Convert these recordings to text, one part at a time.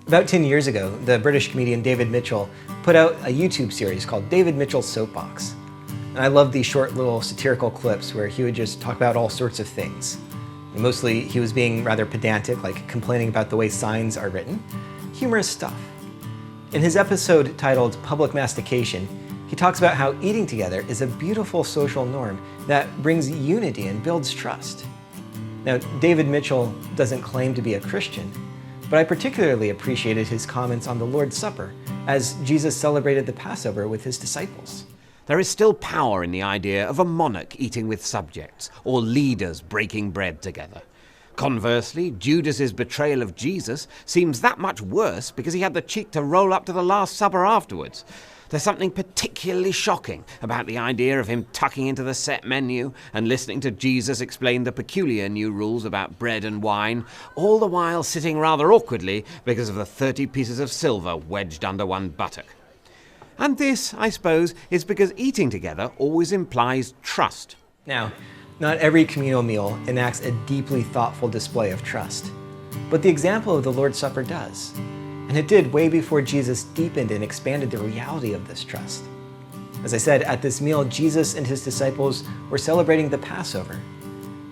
About 10 years ago, the British comedian David Mitchell put out a YouTube series called David Mitchell's Soapbox. And I love these short little satirical clips where he would just talk about all sorts of things. And mostly he was being rather pedantic, like complaining about the way signs are written. Humorous stuff. In his episode titled Public Mastication, he talks about how eating together is a beautiful social norm that brings unity and builds trust. Now, David Mitchell doesn't claim to be a Christian, but I particularly appreciated his comments on the Lord's Supper as Jesus celebrated the Passover with his disciples. There is still power in the idea of a monarch eating with subjects, or leaders breaking bread together. Conversely, Judas's betrayal of Jesus seems that much worse because he had the cheek to roll up to the Last Supper afterwards. There's something particularly shocking about the idea of him tucking into the set menu and listening to Jesus explain the peculiar new rules about bread and wine, all the while sitting rather awkwardly because of the 30 pieces of silver wedged under one buttock. And this, I suppose, is because eating together always implies trust. Now, not every communal meal enacts a deeply thoughtful display of trust, but the example of the Lord's Supper does. And it did way before Jesus deepened and expanded the reality of this trust. As I said, at this meal, Jesus and his disciples were celebrating the Passover.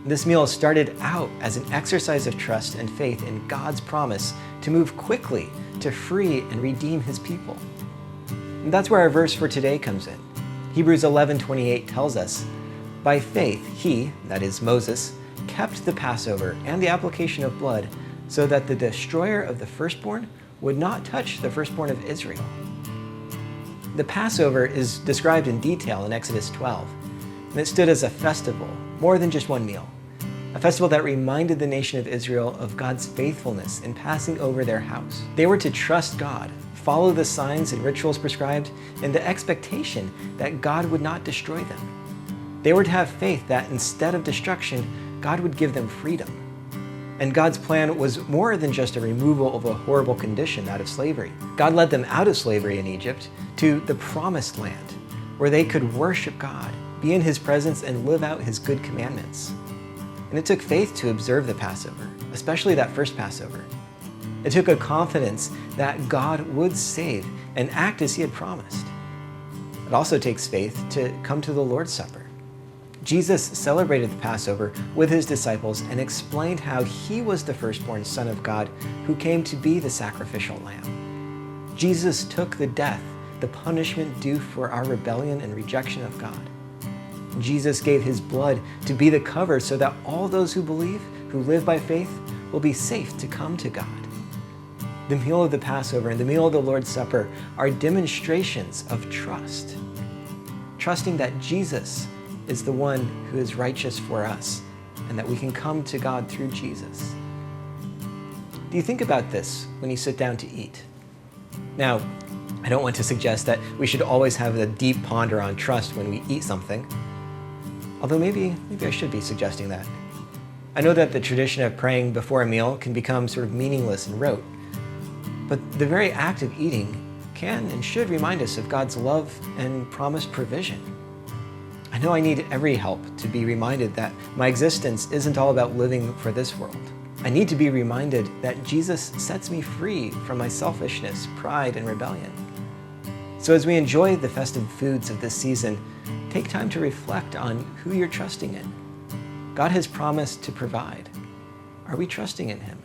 This meal started out as an exercise of trust and faith in God's promise to move quickly to free and redeem his people. And that's where our verse for today comes in. Hebrews 11:28 tells us, "By faith he," that is Moses, "kept the Passover and the application of blood so that the destroyer of the firstborn would not touch the firstborn of Israel." The Passover is described in detail in Exodus 12, and it stood as a festival, more than just one meal. A festival that reminded the nation of Israel of God's faithfulness in passing over their house. They were to trust God, follow the signs and rituals prescribed, in the expectation that God would not destroy them. They were to have faith that instead of destruction, God would give them freedom. And God's plan was more than just a removal of a horrible condition, that of slavery. God led them out of slavery in Egypt to the promised land, where they could worship God, be in his presence, and live out his good commandments. And it took faith to observe the Passover, especially that first Passover. It took a confidence that God would save and act as he had promised. It also takes faith to come to the Lord's Supper. Jesus celebrated the Passover with his disciples and explained how he was the firstborn Son of God who came to be the sacrificial lamb. Jesus took the death, the punishment due for our rebellion and rejection of God. Jesus gave his blood to be the cover so that all those who believe, who live by faith, will be safe to come to God. The meal of the Passover and the meal of the Lord's Supper are demonstrations of trust. Trusting that Jesus is the one who is righteous for us and that we can come to God through Jesus. Do you think about this when you sit down to eat? Now, I don't want to suggest that we should always have a deep ponder on trust when we eat something, although maybe I should be suggesting that. I know that the tradition of praying before a meal can become sort of meaningless and rote, but the very act of eating can and should remind us of God's love and promised provision. I know I need every help to be reminded that my existence isn't all about living for this world. I need to be reminded that Jesus sets me free from my selfishness, pride, and rebellion. So as we enjoy the festive foods of this season, take time to reflect on who you're trusting in. God has promised to provide. Are we trusting in him?